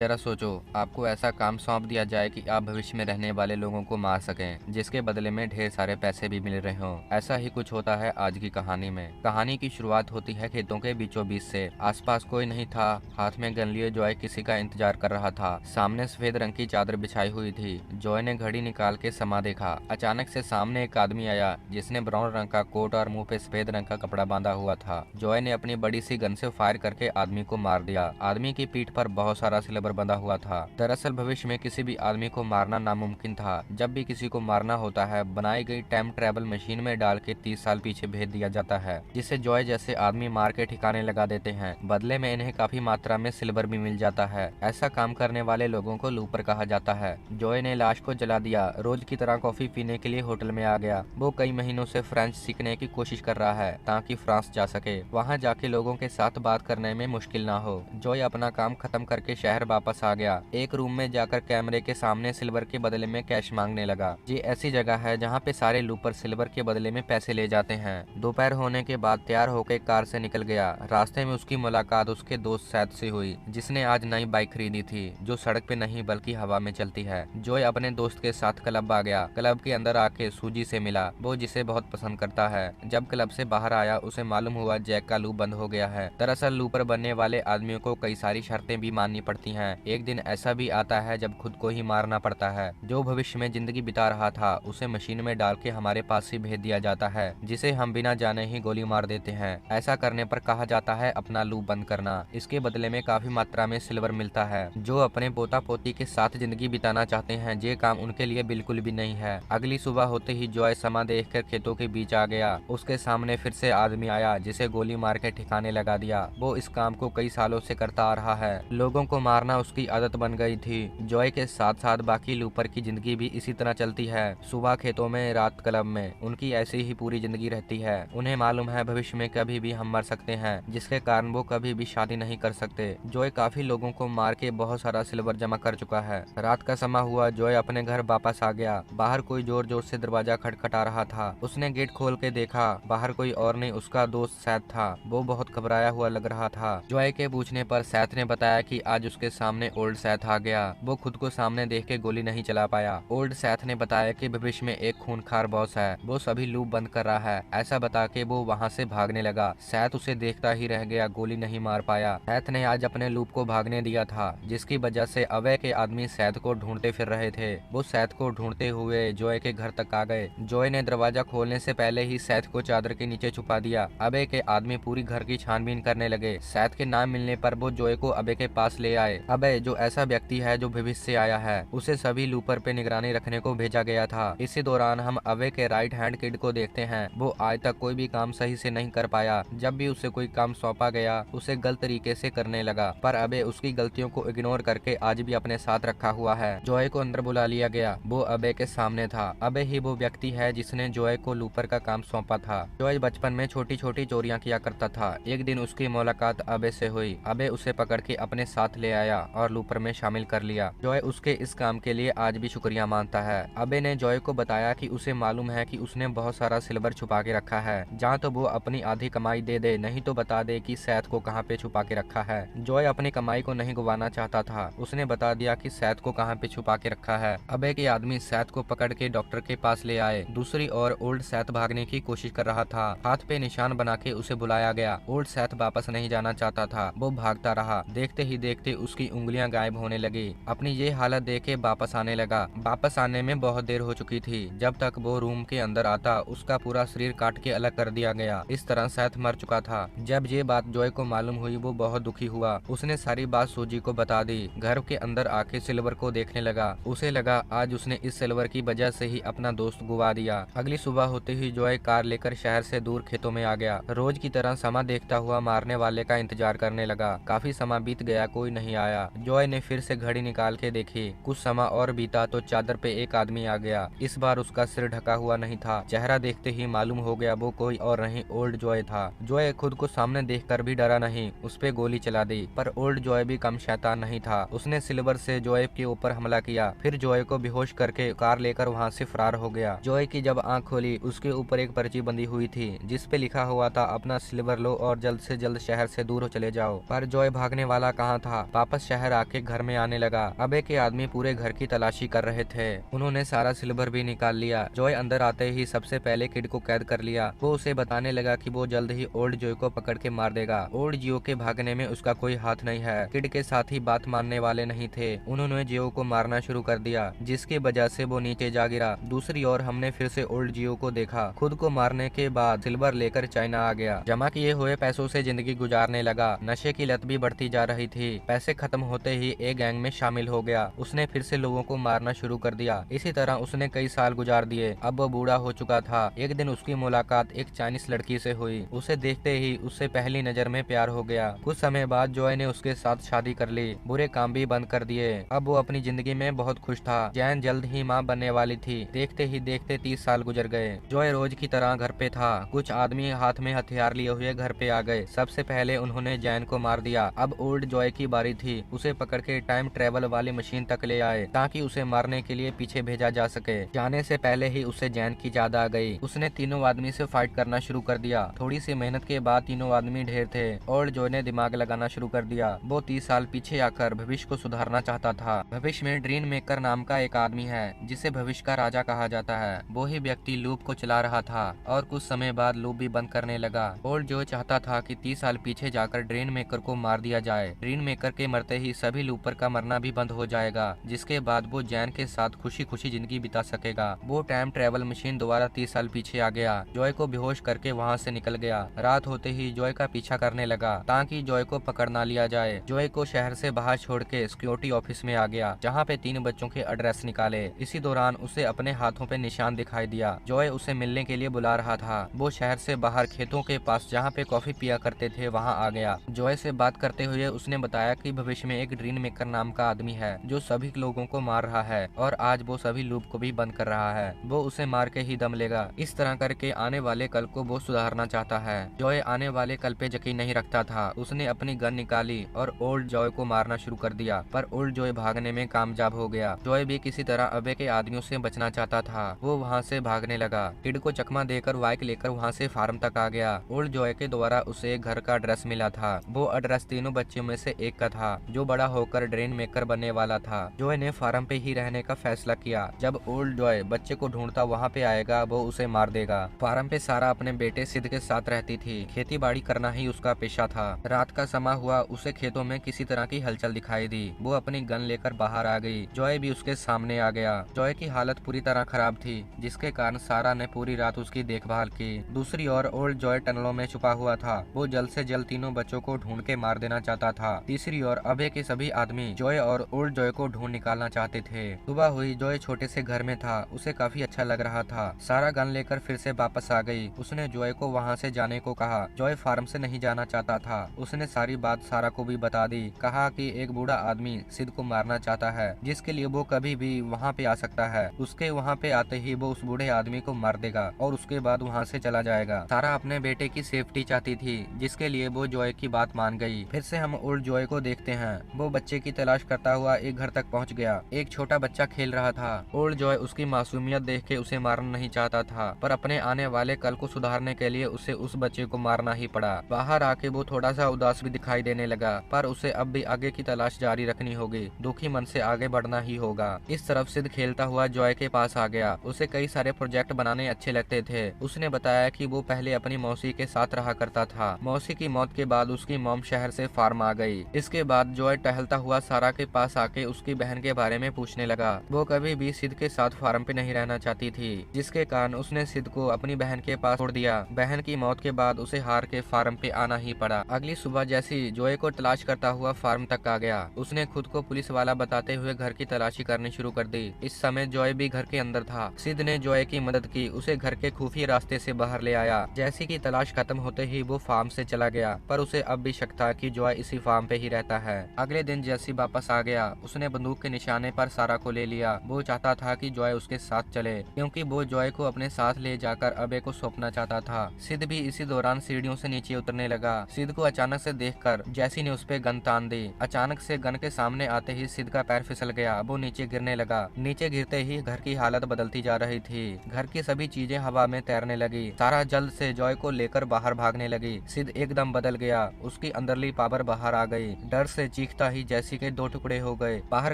जरा सोचो, आपको ऐसा काम सौंप दिया जाए कि आप भविष्य में रहने वाले लोगों को मार सकें, जिसके बदले में ढेर सारे पैसे भी मिल रहे हों। ऐसा ही कुछ होता है आज की कहानी में। कहानी की शुरुआत होती है खेतों के बीचों बीच से। आसपास कोई नहीं था। हाथ में गन लिए जॉय किसी का इंतजार कर रहा था। सामने सफेद रंग की चादर बिछाई हुई थी। जॉय ने घड़ी निकाल के समा देखा। अचानक से सामने एक आदमी आया, जिसने ब्राउन रंग का कोट और मुंह पे सफेद रंग का कपड़ा बांधा हुआ था। जॉय ने अपनी बड़ी सी गन से फायर करके आदमी को मार दिया। आदमी की पीठ पर बहुत सारा सिल्वर बंधा हुआ था। दरअसल भविष्य में किसी भी आदमी को मारना नामुमकिन था। जब भी किसी को मारना होता है, बनाई गई टाइम ट्रेवल मशीन में डाल के 30 साल पीछे भेज दिया जाता है, जिसे जॉय जैसे आदमी मार के ठिकाने लगा देते हैं। बदले में इन्हें काफी मात्रा में सिल्वर भी मिल जाता है। ऐसा काम करने वाले लोगों को लूपर कहा जाता है। जॉय ने लाश को जला दिया। रोज की तरह कॉफी पीने के लिए होटल में आ गया। वो कई महीनों से फ्रेंच सीखने की कोशिश कर रहा है ताकि फ्रांस जा सके, वहाँ जाके लोगों के साथ बात करने में मुश्किल ना हो। जॉय अपना काम खत्म करके शहर वापस आ गया। एक रूम में जाकर कैमरे के सामने सिल्वर के बदले में कैश मांगने लगा। ये ऐसी जगह है जहाँ पे सारे लूपर सिल्वर के बदले में पैसे ले जाते हैं। दोपहर होने के बाद तैयार होकर कार से निकल गया। रास्ते में उसकी मुलाकात उसके दोस्त सैद से हुई, जिसने आज नई बाइक खरीदी थी, जो सड़क पे नहीं बल्कि हवा में चलती है। जॉय अपने दोस्त के साथ क्लब आ गया। क्लब के अंदर आके सूजी से मिला, वो जिसे बहुत पसंद करता है। जब क्लब से बाहर आया, उसे मालूम हुआ जैक का लूप बंद हो गया है। दरअसल लूपर बनने वाले आदमियों को कई सारी शर्तें भी माननी पड़ती हैं। एक दिन ऐसा भी आता है जब खुद को ही मारना पड़ता है। जो भविष्य में जिंदगी बिता रहा था, उसे मशीन में डाल के हमारे पास ही भेज दिया जाता है, जिसे हम बिना जाने ही गोली मार देते हैं। ऐसा करने पर कहा जाता है अपना लूप बंद करना। इसके बदले में काफी मात्रा में सिल्वर मिलता है। जो अपने पोता पोती के साथ जिंदगी बिताना चाहते हैं, ये काम उनके लिए बिल्कुल भी नहीं है। अगली सुबह होते ही जॉय समा देख कर खेतों के बीच आ गया। उसके सामने फिर से आदमी आया, जिसे गोली मार के ठिकाने लगा दिया। वो इस काम को कई सालों से करता आ रहा है। लोगों को मारना उसकी आदत बन गई थी। जॉय के साथ साथ बाकी लूपर की जिंदगी भी इसी तरह चलती है। सुबह खेतों में, रात क्लब में, उनकी ऐसी ही पूरी जिंदगी रहती है। उन्हें मालूम है भविष्य में कभी भी हम मर सकते हैं, जिसके कारण वो कभी भी शादी नहीं कर सकते। जॉय काफी लोगों को मार के बहुत सारा सिल्वर जमा कर चुका है। रात का समय हुआ, जॉय अपने घर वापस आ गया। बाहर कोई जोर जोर से दरवाजा खटखटा रहा था। उसने गेट खोल के देखा, बाहर कोई और नहीं, उसका दोस्त सैद था। वो बहुत घबराया हुआ लग रहा था। जॉय के पूछने पर सैद ने बताया कि आज उसके सामने ओल्ड सैद आ गया। वो खुद को सामने देख के गोली नहीं चला पाया। ओल्ड सैद ने बताया कि भविष्य में एक खूंखार बॉस है, वो सभी लूप बंद कर रहा है। ऐसा बता के वो वहाँ से भागने लगा। सैद उसे देखता ही रह गया, गोली नहीं मार पाया। सैद ने आज अपने लूप को भागने दिया था, जिसकी वजह से अवय के आदमी सैद को ढूंढते फिर रहे थे। वो सैद को ढूंढते हुए जॉय के घर तक आ गए। जॉय ने दरवाजा खोलने से पहले ही सैद को चादर के नीचे छुपा दिया। अबे के आदमी पूरी घर की छानबीन करने लगे। सैद के नाम मिलने पर वो जॉय को अबे के पास ले आए। अबे जो ऐसा व्यक्ति है जो भविष्य से आया है, उसे सभी लूपर पे निगरानी रखने को भेजा गया था। इसी दौरान हम अबे के राइट हैंड किड को देखते हैं। वो आज तक कोई भी काम सही से नहीं कर पाया। जब भी उसे कोई काम सौंपा गया, उसे गलत तरीके से करने लगा। पर अबे उसकी गलतियों को इग्नोर करके आज भी अपने साथ रखा हुआ है। जॉय को अंदर बुला लिया गया। वो अबे के सामने था। अबे ही वो व्यक्ति है जिसने जॉय को लूपर का काम सौंपा था। जॉय बचपन में छोटी छोटी चोरियां किया करता था। एक दिन उसकी मुलाकात अबे से हुई। अबे उसे पकड़ के अपने साथ ले आया और लूपर में शामिल कर लिया। जॉय उसके इस काम के लिए आज भी शुक्रिया मानता है। अबे ने जॉय को बताया कि उसे मालूम है कि उसने बहुत सारा सिल्वर छुपा के रखा है। जहाँ तो वो अपनी आधी कमाई दे दे, नहीं तो बता दे कि सैद को कहाँ पे छुपा के रखा है। जॉय अपनी कमाई को नहीं गंवाना चाहता था। उसने बता दिया कि सैद को कहाँ पे छुपा के रखा है। अबे के आदमी सैद को पकड़ के डॉक्टर के पास ले आए। दूसरी ओर ओल्ड सैद भागने की कोशिश कर रहा था। हाथ पे निशान बना के उसे बुलाया गया। ओल्ड सैद वापस नहीं जाना चाहता था। वो भागता रहा। देखते ही देखते उसकी उंगलियां गायब होने लगी। अपनी ये हालत देख के वापस आने लगा। वापस आने में बहुत देर हो चुकी थी। जब तक वो रूम के अंदर आता, उसका पूरा शरीर काट के अलग कर दिया गया। इस तरह सैद मर चुका था। जब ये बात जॉय को मालूम हुई, वो बहुत दुखी हुआ। उसने सारी बात सूजी को बता दी। घर के अंदर आके सिल्वर को देखने लगा। उसे लगा आज उसने इस सिल्वर की वजह से ही अपना दोस्त गुवा दिया। अगली सुबह होते ही जॉय कार लेकर शहर से दूर खेतों में आ गया। रोज की तरह समा देखता हुआ मारने वाले का इंतजार करने लगा। काफी समय बीत गया, कोई नहीं आया। जॉय ने फिर से घड़ी निकाल के देखी। कुछ समय और बीता तो चादर पे एक आदमी आ गया। इस बार उसका सिर ढका हुआ नहीं था। चेहरा देखते ही मालूम हो गया वो कोई और नहीं, ओल्ड जॉय था। जॉय खुद को सामने देखकर भी डरा नहीं, उस पे गोली चला दी। पर ओल्ड जॉय भी कम शैतान नहीं था। उसने सिल्वर से जॉय के ऊपर हमला किया, फिर जॉय को बेहोश करके कार लेकर वहाँ से फरार हो गया। जॉय की जब आंख खोली, उसके ऊपर एक पर्ची बंधी हुई थी, जिस पे लिखा हुआ था अपना सिल्वर लो और जल्द से जल्द शहर से दूर चले जाओ। पर जॉय भागने वाला कहाँ था। वापस शहर आके घर में आने लगा। अबे के आदमी पूरे घर की तलाशी कर रहे थे। उन्होंने सारा सिल्वर भी निकाल लिया। जॉय अंदर आते ही सबसे पहले किड को कैद कर लिया। वो उसे बताने लगा कि वो जल्द ही ओल्ड जॉय को पकड़ के मार देगा। ओल्ड जियो के भागने में उसका कोई हाथ नहीं है। किड के साथ ही बात मानने वाले नहीं थे। उन्होंने जियो को मारना शुरू कर दिया, जिसकी वजह से वो नीचे जा गिरा। दूसरी ओर हमने फिर से ओल्ड जियो को देखा। खुद को मारने के बाद सिल्वर लेकर चाइना आ गया। जमा किए हुए पैसों से जिंदगी गुजारने लगा। नशे की लत भी बढ़ती जा रही थी। पैसे खत्म होते ही एक गैंग में शामिल हो गया। उसने फिर से लोगों को मारना शुरू कर दिया। इसी तरह उसने कई साल गुजार दिए। अब वो बूढ़ा हो चुका था। एक दिन उसकी मुलाकात एक चाइनीस लड़की से हुई। उसे देखते ही उससे पहली नजर में प्यार हो गया। कुछ समय बाद जॉय ने उसके साथ शादी कर ली। बुरे काम भी बंद कर दिए। अब वो अपनी जिंदगी में बहुत खुश था। जैन जल्द ही माँ बनने वाली थी। देखते ही देखते 30 साल गुजर गए। जॉय रोज की तरह घर पे था। कुछ आदमी हाथ में हथियार लिए हुए घर पे आ गए। सबसे पहले उन्होंने जैन को मार दिया। अब ओल्ड जॉय की बारी थी। उसे पकड़ के टाइम ट्रेवल वाली मशीन तक ले आए ताकि उसे मारने के लिए पीछे भेजा जा सके। जाने से पहले ही उसे जैन की याद आ गई। उसने तीनों आदमी से फाइट करना शुरू कर दिया। थोड़ी सी मेहनत के बाद तीनों आदमी ढेर थे। ओल्ड जॉय ने दिमाग लगाना शुरू कर दिया। वो 30 साल पीछे आकर भविष्य को सुधारना चाहता था। भविष्य में ड्रीम मेकर नाम का एक आदमी है जिसे भविष्य का राजा कहा जाता है। वो ही व्यक्ति लूप को चला रहा था और कुछ समय बाद लूप भी बंद करने लगा। ओल्ड जॉय चाहता था कि 30 साल पीछे जाकर ड्रीम मेकर को मार दिया जाए। ड्रीम मेकर के मरते ही सभी लूपर का मरना भी बंद हो जाएगा, जिसके बाद वो जैन के साथ खुशी खुशी जिंदगी बिता सकेगा। वो टाइम ट्रेवल मशीन दोबारा 30 साल पीछे आ गया। जॉय को बेहोश करके वहाँ से निकल गया। रात होते ही जॉय का पीछा करने लगा ताकि जॉय को पकड़ ना लिया जाए। जॉय को शहर से बाहर छोड़ के सिक्योरिटी ऑफिस में आ गया, जहाँ पे 3 बच्चों के एड्रेस निकाले। इसी दौरान उसे अपने हाथों पे निशान दिखाई दिया। जॉय उसे मिलने के लिए बुला रहा था। वो शहर से बाहर खेतों के पास जहाँ पे कॉफी पिया करते थे वहाँ आ गया। जॉय से बात करते हुए उसने बताया कि भविष्य में एक ड्रीम मेकर नाम का आदमी है जो सभी लोगों को मार रहा है और आज वो सभी लूप को भी बंद कर रहा है। वो उसे मार के ही दम लेगा। इस तरह करके आने वाले कल को वो सुधारना चाहता है। जॉय आने वाले कल पे यकीन नहीं रखता था। उसने अपनी गन निकाली और ओल्ड जॉय को मारना शुरू कर दिया, पर ओल्ड जॉय भागने में कामयाब हो गया। जॉय भी किसी तरह अबे के आदमियों से बचना चाहता था। वो वहाँ से भागने लगा। किड को चकमा देकर बाइक लेकर वहाँ से फार्म तक आ गया। ओल्ड जॉय के द्वारा उसे एक घर का एड्रेस मिला था। वो एड्रेस तीनों बच्चों में से एक का था जो बड़ा होकर ड्रेन मेकर बनने वाला था। जॉय ने फार्म पे ही रहने का फैसला किया। जब ओल्ड जॉय बच्चे को ढूंढता वहाँ पे आएगा वो उसे मार देगा। फार्म पे सारा अपने बेटे सिद्ध के साथ रहती थी। खेती बाड़ी करना ही उसका पेशा था। रात का समय हुआ। उसे खेतों में किसी तरह की हलचल दिखाई दी। वो अपनी गन लेकर बाहर आ गई। जॉय भी उसके सामने आ गया। जॉय की हालत पूरी तरह खराब थी, जिसके कारण सारा ने पूरी रात उसकी देखभाल की। दूसरी ओर ओल्ड जॉय टनलों में छुपा हुआ था। वो जल्द से जल्द तीनों बच्चों को ढूंढ के मार देना चाहता था। तीसरी ओर अबे के सभी आदमी जॉय और ओल्ड जॉय को ढूंढ निकालना चाहते थे। सुबह हुई। जॉय छोटे से घर में था। उसे काफी अच्छा लग रहा था। सारा गन लेकर फिर से वापस आ गई। उसने जॉय को वहाँ से जाने को कहा। जॉय फार्म से नहीं जाना चाहता था। उसने सारी बात सारा को भी बता दी। कहा कि एक बूढ़ा आदमी सिद्ध को मारना चाहता है, जिसके लिए वो कभी भी वहाँ पे आ सकता है। उसके वहाँ पे आते ही वो उस बूढ़े आदमी को मार देगा और उसके बाद वहाँ से चला जाएगा। सारा अपने बेटे की सेफ्टी चाहती थी, जिसके लिए वो जॉय की बात मान गई। फिर से हम ओल्ड जॉय को देखते हैं। वो बच्चे की तलाश करता हुआ एक घर तक पहुँच गया। एक छोटा बच्चा खेल रहा था। ओल्ड जॉय उसकी मासूमियत देख के उसे मारना नहीं चाहता था, पर अपने आने वाले कल को सुधारने के लिए उसे उस बच्चे को मारना ही पड़ा। बाहर आके वो थोड़ा सा उदास भी दिखाई देने लगा, पर उसे अब भी आगे की तलाश जारी रखनी होगी। दुखी मन से आगे बढ़ना ही होगा। इस तरफ सिद्ध खेलता हुआ जॉय के पास आ गया। उसे कई सारे प्रोजेक्ट बनाने अच्छे लगते थे। उसने बताया कि वो पहले अपनी मौसी के साथ रहा करता था। मौसी की मौत के बाद उसकी मॉम शहर से फार्म आ गई। इसके बाद जॉय टहलता हुआ सारा के पास आके उसकी बहन के बारे में पूछने लगा। वो कभी भी सिद्ध के साथ फार्म पे नहीं रहना चाहती थी, जिसके कारण उसने सिद्ध को अपनी बहन के पास छोड़ दिया। बहन की मौत के बाद उसे हार के फार्म पे आना ही पड़ा। अगली सुबह जैसी जॉय को तलाश करता हुआ फार्म तक आ गया। उसने खुद को पुलिस वाला बताते हुए घर की तलाशी करनी शुरू कर दी। इस समय जॉय भी घर के अंदर था। सिद्ध ने जॉय की मदद की, उसे घर के खुफिया रास्ते से बाहर ले आया। जैसी की तलाश खत्म होते ही वो फार्म से चला गया, पर उसे अब भी शक था कि जॉय इसी फार्म पे ही रहता है। अगले दिन जैसी वापस आ गया। उसने बंदूक के निशाने पर सारा को ले लिया। वो चाहता था कि जॉय उसके साथ चले, क्योंकि वो जॉय को अपने साथ ले जाकर अबे को सौंपना चाहता था। सिद्ध भी इसी दौरान सीढ़ियों से नीचे उतरने लगा। सिद्ध को अचानक से देखकर जैसी ने उस पे गन तान दी। अचानक से गन के सामने आते ही सिद्ध का पैर फिसल गया। वो नीचे गिरने लगा। नीचे गिरते ही घर की हालत बदलती जा रही थी। घर की सभी चीजें हवा में तैरने लगी। सारा जल्द से जॉय को लेकर बाहर भागने लगी। सिद्ध एकदम बदल गया। उसकी अंदरली पावर बाहर आ गई। डर से चीखता ही जैसी के दो टुकड़े हो गए। बाहर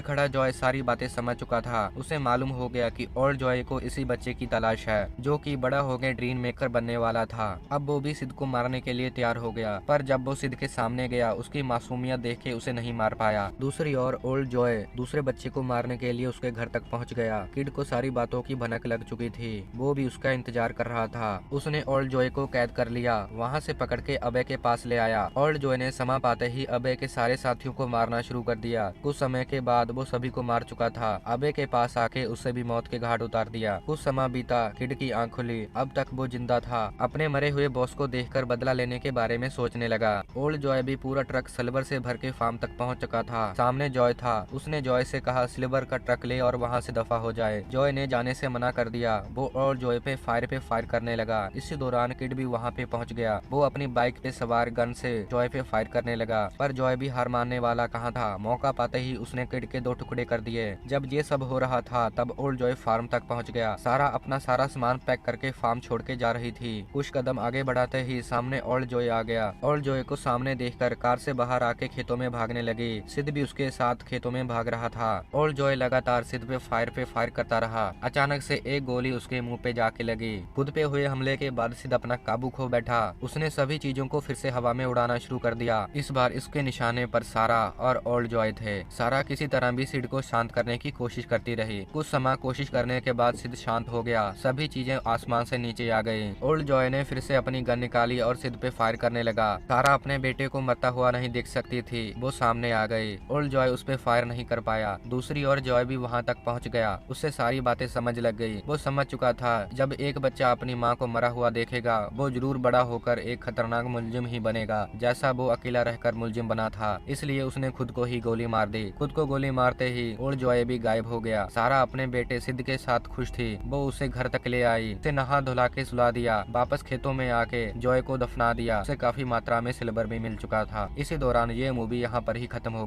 खड़ा जॉय सारी बातें समझ चुका था। उसे मालूम हो गया कि ओल्ड जॉय को इसी बच्चे की तलाश है जो कि बड़ा हो गए ड्रीम मेकर बनने वाला था। अब वो भी सिद्ध को मारने के लिए तैयार हो गया, पर जब वो सिद्ध के सामने गया उसकी मासूमियत देख के उसे नहीं मार पाया। दूसरी ओर ओल्ड जॉय दूसरे बच्चे को मारने के लिए उसके घर तक पहुंच गया। किड को सारी बातों की भनक लग चुकी थी, वो भी उसका इंतजार कर रहा था। उसने ओल्ड जॉय को कैद कर लिया, वहाँ से पकड़ के अबे के पास ले आया। ओल्ड जॉय ने समा पाते ही अबे के सारे साथियों को मारना शुरू कर दिया। कुछ समय के बाद वो सभी को मार चुका था। अबे के पास आके उसे भी मौत के घाट उतार दिया। कुछ समय बीता, किड की आंख खुली, अब तक वो जिंदा था। अपने मरे हुए बॉस को देखकर बदला लेने के बारे में सोचने लगा। ओल्ड जॉय भी पूरा ट्रक सिल्वर से भर के फार्म तक पहुंच चुका था। सामने जॉय था। उसने जॉय से कहा सिल्वर का ट्रक ले और वहां से दफा हो जाए। जॉय ने जाने से मना कर दिया। वो और जॉय पे फायर करने लगा। इसी दौरान किड भी वहां पे पहुंच गया। वो अपनी बाइक पे सवार गन से जॉय पे फायर करने लगा, पर जॉय भी हार मानने वाला कहाँ था। मौका पाते ही उसने किड के दो टुकड़े कर दिए। जब ये सब हो रहा था तब ओल्ड जॉय फार्म तक पहुंच गया। सारा अपना सारा सामान पैक करके फार्म छोड़ के जा रही थी। कुछ कदम आगे बढ़ाते ही सामने ओल्ड जॉय आ गया। ओल्ड जॉय को सामने देखकर कार से बाहर आके खेतों में भागने लगी। सिद्ध भी उसके साथ खेतों में भाग रहा था। ओल्ड जॉय लगातार सिद्ध पे फायर करता रहा। अचानक से एक गोली उसके मुंह पे जाके लगी। खुद पे हुए हमले के बाद सिद्ध अपना काबू खो बैठा। उसने सभी चीजों को फिर से हवा में उड़ाना शुरू कर दिया। इस बार इसके निशाने पर सारा और ओल्ड जॉय थे। सारा किसी तरह भी सिद्ध को शांत करने की कोशिश करती रही। कुछ समय कोशिश करने के बाद सिद्ध शांत हो गया। सभी चीजें आसमान से नीचे आ गई। ओल्ड जॉय ने फिर से अपनी गन निकाली और सिद्ध पे फायर करने लगा। सारा अपने बेटे को मरता हुआ नहीं देख सकती थी, वो सामने आ गई। ओल्ड जॉय उस पे फायर नहीं कर पाया। दूसरी ओर जॉय भी वहां तक पहुंच गया। उससे सारी बातें समझ लग गई। वो समझ चुका था जब एक बच्चा अपनी माँ को मरा हुआ देखेगा वो जरूर बड़ा होकर एक खतरनाक मुलजिम ही बनेगा, जैसा वो अकेला रहकर मुलजिम बना था। इसलिए उसने खुद को ही गोली मार दी। खुद को गोली मारते ही ओल्ड जॉय भी गायब हो गया। सारा अपने बेटे सिद्ध के साथ खुश थी। वो उसे घर तक ले आई, उसे नहा धुला के सुला दिया। वापस खेतों में आके जॉय को दफना दिया। उसे काफी मात्रा में सिल्वर भी मिल चुका था। इसी दौरान ये मूवी यहाँ पर ही खत्म हो